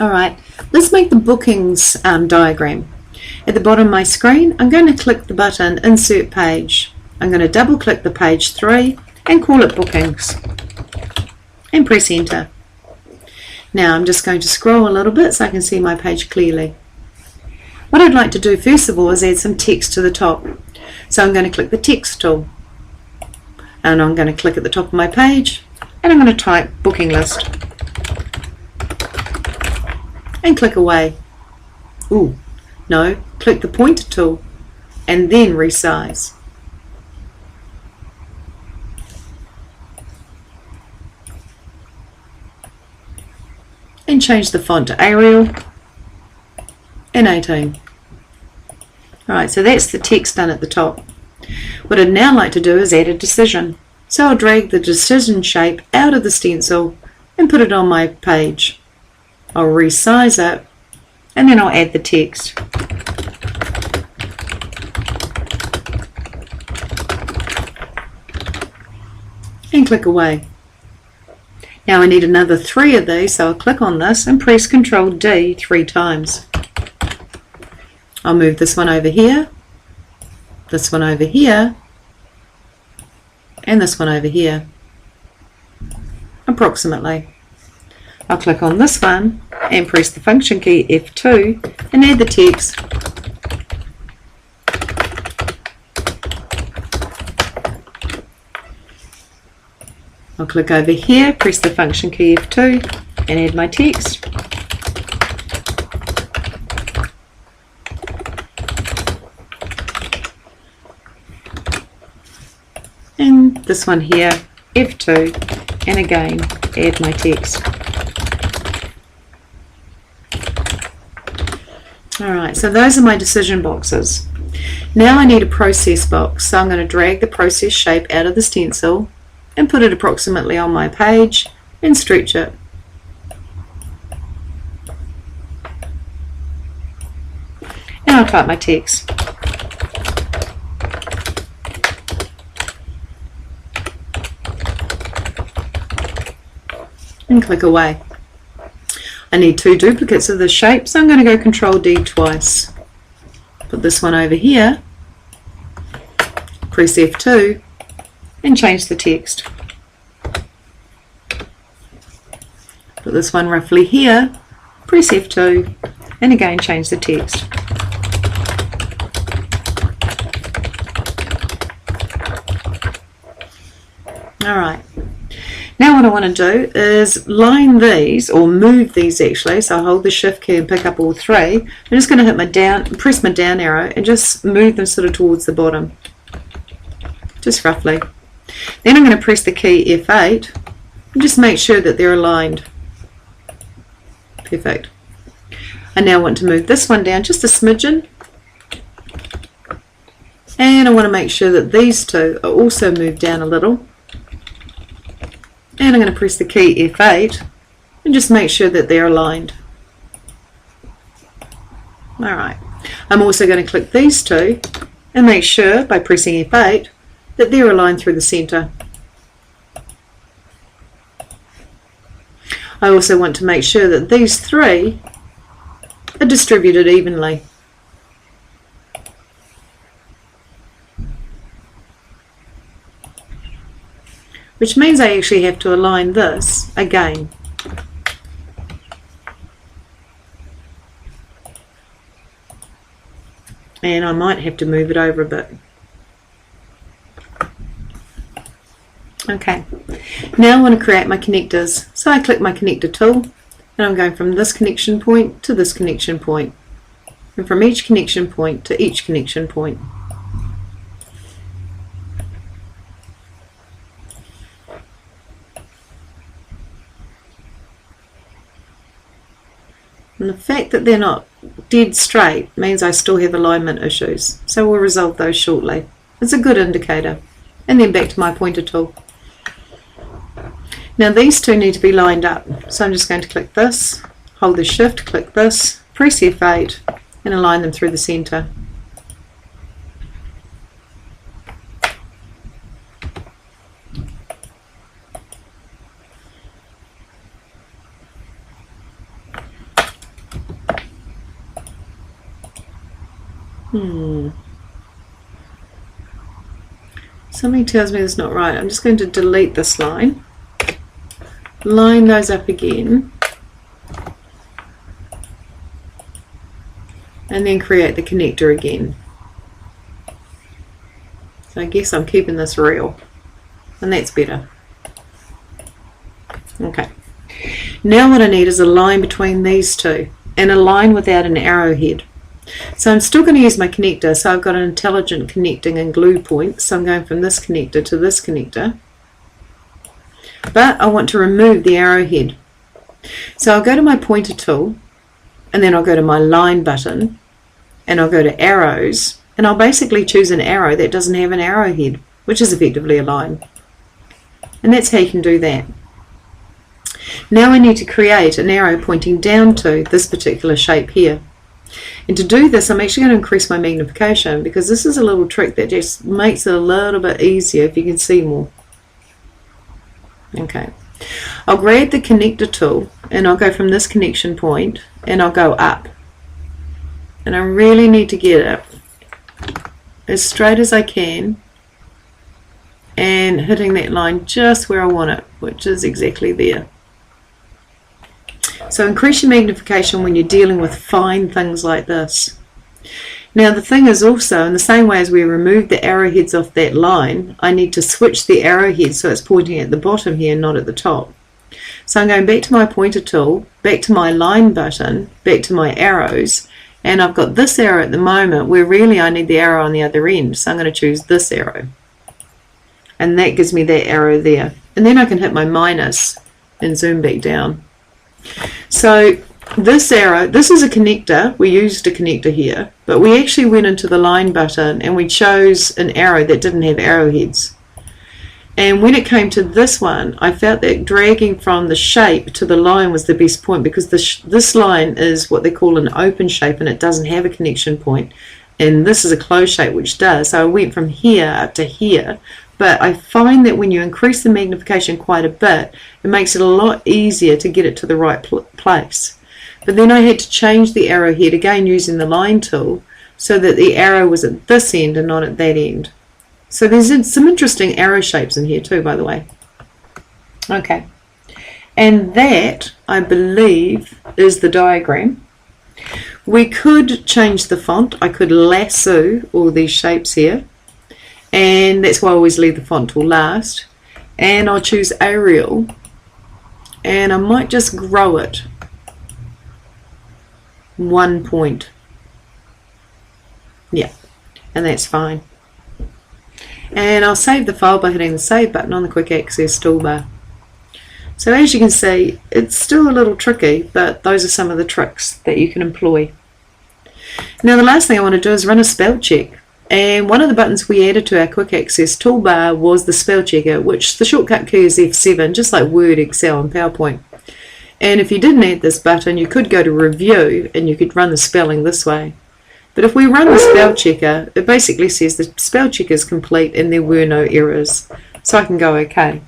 Alright, let's make the bookings diagram. At the bottom of my screen, I'm going to click the button Insert Page. I'm going to double click the page 3 and call it Bookings and press Enter. Now I'm just going to scroll a little bit so I can see my page clearly. What I'd like to do first of all is add some text to the top. So I'm going to click the Text tool and I'm going to click at the top of my page and I'm going to type Booking List and click away. Ooh, no, click the pointer tool and then resize. And change the font to Arial and 18. Alright, so that's the text done at the top. What I'd now like to do is add a decision. So I'll drag the decision shape out of the stencil and put it on my page. I'll resize it and then I'll add the text. And click away. Now I need another 3 of these, so I'll click on this and press Ctrl D 3 times. I'll move this one over here, this one over here, and this one over here, approximately. I'll click on this one and press the function key F2 and add the text. I'll click over here, press the function key F2 and add my text. And this one here, F2, and again add my text. Alright, so those are my decision boxes. Now I need a process box, so I'm going to drag the process shape out of the stencil and put it approximately on my page and stretch it. And I'll type my text. And click away. I need 2 duplicates of this shape, so I'm going to go Ctrl D twice. Put this one over here, press F2 and change the text. Put this one roughly here, press F2 and again change the text. Alright, now what I want to do is line these, or move these actually, so I'll hold the shift key and pick up all 3. I'm just going to hit my down, press my down arrow and just move them sort of towards the bottom, just roughly. Then I'm going to press the key F8 and just make sure that they're aligned. Perfect. I now want to move this one down just a smidgen, and I want to make sure that these 2 are also moved down a little. And I'm going to press the key F8 and just make sure that they're aligned. Alright, I'm also going to click these 2 and make sure by pressing F8 that they're aligned through the center. I also want to make sure that these 3 are distributed evenly. Which means I actually have to align this again. And I might have to move it over a bit. Okay, now I want to create my connectors. So I click my connector tool and I'm going from this connection point to this connection point, and from each connection point to each connection point. And the fact that they're not dead straight means I still have alignment issues, so we'll resolve those shortly. It's a good indicator. And then back to my pointer tool. Now these 2 need to be lined up, so I'm just going to click this, hold the shift, click this, press F8 and align them through the center. Something tells me it's not right. I'm just going to delete this line, line those up again, and then create the connector again. So I guess I'm keeping this real, and that's better. Okay. Now what I need is a line between these two, and a line without an arrowhead. So I'm still going to use my connector, so I've got an intelligent connecting and glue point, so I'm going from this connector to this connector, but I want to remove the arrowhead. So I'll go to my pointer tool, and then I'll go to my line button, and I'll go to arrows, and I'll basically choose an arrow that doesn't have an arrowhead, which is effectively a line. And that's how you can do that. Now I need to create an arrow pointing down to this particular shape here. And to do this, I'm actually going to increase my magnification, because this is a little trick that just makes it a little bit easier if you can see more. Okay. I'll grab the connector tool, and I'll go from this connection point, and I'll go up. And I really need to get it as straight as I can, and hitting that line just where I want it, which is exactly there. So increase your magnification when you're dealing with fine things like this. Now the thing is also, in the same way as we removed the arrowheads off that line, I need to switch the arrowhead so it's pointing at the bottom here, not at the top. So I'm going back to my pointer tool, back to my line button, back to my arrows, and I've got this arrow at the moment where really I need the arrow on the other end, so I'm going to choose this arrow. And that gives me that arrow there. And then I can hit my minus and zoom back down. So this arrow, this is a connector, we used a connector here, but we actually went into the line button and we chose an arrow that didn't have arrowheads. And when it came to this one, I felt that dragging from the shape to the line was the best point, because this line is what they call an open shape and it doesn't have a connection point. And this is a closed shape which does. So I went from here up to here. But I find that when you increase the magnification quite a bit, it makes it a lot easier to get it to the right place. But then I had to change the arrowhead again using the line tool so that the arrow was at this end and not at that end. So there's some interesting arrow shapes in here too, by the way. Okay. And that, I believe, is the diagram. We could change the font. I could lasso all these shapes here. And that's why I always leave the font tool last. And I'll choose Arial, and I might just grow it 1 point. Yeah, and that's fine. And I'll save the file by hitting the save button on the quick access toolbar. So as you can see, it's still a little tricky, but those are some of the tricks that you can employ. Now the last thing I want to do is run a spell check. And one of the buttons we added to our quick access toolbar was the spell checker, which the shortcut key is F7, just like Word, Excel and PowerPoint. And if you didn't add this button, you could go to review and you could run the spelling this way. But if we run the spell checker, it basically says the spell checker is complete and there were no errors. So I can go OK.